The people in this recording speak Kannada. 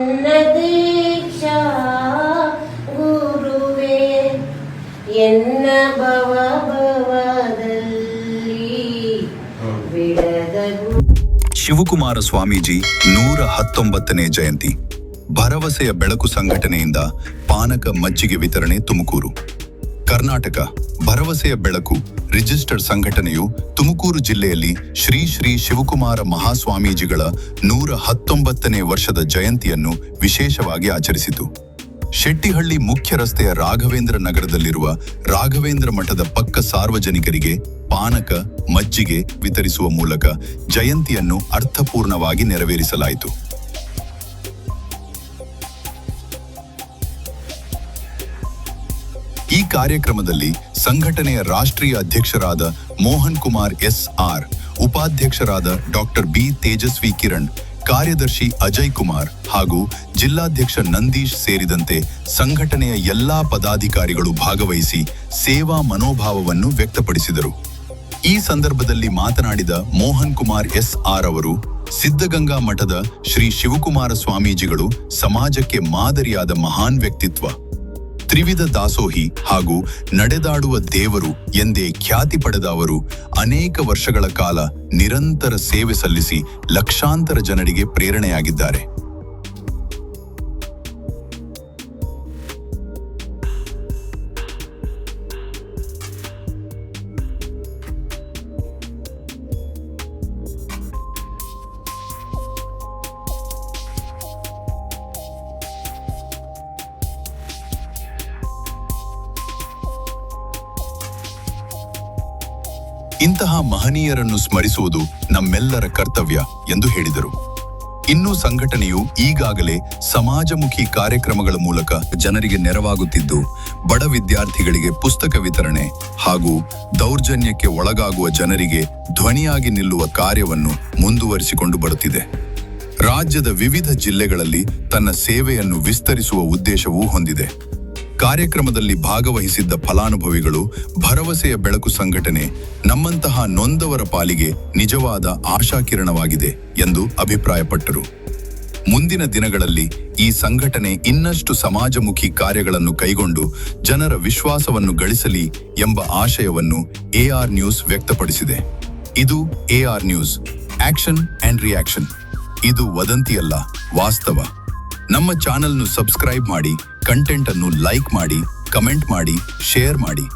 ನನ್ನ ದೀಕ್ಷಾ ಗುರುವೇ ಎನ್ನ ಭವದಲ್ಲಿ ಬಿಡದ ಶಿವಕುಮಾರ ಸ್ವಾಮೀಜಿ 119ನೇ ಜಯಂತಿ. ಭರವಸೆಯ ಬೆಳಕು ಸಂಘಟನೆಯಿಂದ ಪಾನಕ ಮಜ್ಜಿಗೆ ವಿತರಣೆ ತುಮಕೂರು. ಕರ್ನಾಟಕ ಭರವಸೆಯ ಬೆಳಕು ರಿಜಿಸ್ಟರ್ಡ್ ಸಂಘಟನೆಯು ತುಮಕೂರು ಜಿಲ್ಲೆಯಲ್ಲಿ ಶ್ರೀ ಶ್ರೀ ಶಿವಕುಮಾರ ಮಹಾಸ್ವಾಮೀಜಿಗಳ 119ನೇ ವರ್ಷದ ಜಯಂತಿಯನ್ನು ವಿಶೇಷವಾಗಿ ಆಚರಿಸಿತು. ಶೆಟ್ಟಿಹಳ್ಳಿ ಮುಖ್ಯ ರಸ್ತೆಯ ರಾಘವೇಂದ್ರ ನಗರದಲ್ಲಿರುವ ರಾಘವೇಂದ್ರ ಮಠದ ಪಕ್ಕ ಸಾರ್ವಜನಿಕರಿಗೆ ಪಾನಕ ಮಜ್ಜಿಗೆ ವಿತರಿಸುವ ಮೂಲಕ ಜಯಂತಿಯನ್ನು ಅರ್ಥಪೂರ್ಣವಾಗಿ ನೆರವೇರಿಸಲಾಯಿತು. ಈ ಕಾರ್ಯಕ್ರಮದಲ್ಲಿ ಸಂಘಟನೆಯ ರಾಷ್ಟ್ರೀಯ ಅಧ್ಯಕ್ಷರಾದ ಮೋಹನ್ ಕುಮಾರ್ ಎಸ್.ಆರ್., ಉಪಾಧ್ಯಕ್ಷರಾದ ಡಾಕ್ಟರ್ ಬಿ. ತೇಜಸ್ವಿ ಕಿರಣ್, ಕಾರ್ಯದರ್ಶಿ ಅಜಯ್ ಕುಮಾರ್ ಹಾಗೂ ಜಿಲ್ಲಾಧ್ಯಕ್ಷ ನಂದೀಶ್ ಸೇರಿದಂತೆ ಸಂಘಟನೆಯ ಎಲ್ಲಾ ಪದಾಧಿಕಾರಿಗಳು ಭಾಗವಹಿಸಿ ಸೇವಾ ಮನೋಭಾವವನ್ನು ವ್ಯಕ್ತಪಡಿಸಿದರು. ಈ ಸಂದರ್ಭದಲ್ಲಿ ಮಾತನಾಡಿದ ಮೋಹನ್ ಕುಮಾರ್ ಎಸ್.ಆರ್. ಅವರು, ಸಿದ್ಧಗಂಗಾ ಮಠದ ಶ್ರೀ ಶಿವಕುಮಾರ ಸ್ವಾಮೀಜಿಗಳು ಸಮಾಜಕ್ಕೆ ಮಾದರಿಯಾದ ಮಹಾನ್ ವ್ಯಕ್ತಿತ್ವ, ತ್ರಿವಿಧ ದಾಸೋಹಿ ಹಾಗೂ ನಡೆದಾಡುವ ದೇವರು ಎಂದೇ ಖ್ಯಾತಿ ಪಡೆದ ಅವರು ಅನೇಕ ವರ್ಷಗಳ ಕಾಲ ನಿರಂತರ ಸೇವೆ ಸಲ್ಲಿಸಿ ಲಕ್ಷಾಂತರ ಜನರಿಗೆ ಪ್ರೇರಣೆಯಾಗಿದ್ದಾರೆ. ಇಂತಹ ಮಹನೀಯರನ್ನು ಸ್ಮರಿಸುವುದು ನಮ್ಮೆಲ್ಲರ ಕರ್ತವ್ಯ ಎಂದು ಹೇಳಿದರು. ಇನ್ನು ಸಂಘಟನೆಯು ಈಗಾಗಲೇ ಸಮಾಜಮುಖಿ ಕಾರ್ಯಕ್ರಮಗಳ ಮೂಲಕ ಜನರಿಗೆ ನೆರವಾಗುತ್ತಿದ್ದು, ಬಡ ವಿದ್ಯಾರ್ಥಿಗಳಿಗೆ ಪುಸ್ತಕ ವಿತರಣೆ ಹಾಗೂ ದೌರ್ಜನ್ಯಕ್ಕೆ ಒಳಗಾಗುವ ಜನರಿಗೆ ಧ್ವನಿಯಾಗಿ ನಿಲ್ಲುವ ಕಾರ್ಯವನ್ನು ಮುಂದುವರಿಸಿಕೊಂಡು ಬರುತ್ತಿದೆ. ರಾಜ್ಯದ ವಿವಿಧ ಜಿಲ್ಲೆಗಳಲ್ಲಿ ತನ್ನ ಸೇವೆಯನ್ನು ವಿಸ್ತರಿಸುವ ಉದ್ದೇಶವೂ ಹೊಂದಿದೆ. ಕಾರ್ಯಕ್ರಮದಲ್ಲಿ ಭಾಗವಹಿಸಿದ್ದ ಫಲಾನುಭವಿಗಳು ಭರವಸೆಯ ಬೆಳಕು ಸಂಘಟನೆ ನಮ್ಮಂತಹ ನೊಂದವರ ಪಾಲಿಗೆ ನಿಜವಾದ ಆಶಾಕಿರಣವಾಗಿದೆ ಎಂದು ಅಭಿಪ್ರಾಯಪಟ್ಟರು. ಮುಂದಿನ ದಿನಗಳಲ್ಲಿ ಈ ಸಂಘಟನೆ ಇನ್ನಷ್ಟು ಸಮಾಜಮುಖಿ ಕಾರ್ಯಗಳನ್ನು ಕೈಗೊಂಡು ಜನರ ವಿಶ್ವಾಸವನ್ನು ಗಳಿಸಲಿ ಎಂಬ ಆಶಯವನ್ನು ಎಆರ್ ನ್ಯೂಸ್ ವ್ಯಕ್ತಪಡಿಸಿದೆ. ಇದು AR news, action and reaction. ಇದು ವದಂತಿಯಲ್ಲ, ವಾಸ್ತವ. ನಮ್ಮ ಚಾನೆಲ್ನು ಸಬ್ಸ್ಕ್ರೈಬ್ ಮಾಡಿ, ಕಂಟೆಂಟ್ ಅನ್ನು ಲೈಕ್ ಮಾಡಿ, ಕಮೆಂಟ್ ಮಾಡಿ, ಶೇರ್ ಮಾಡಿ.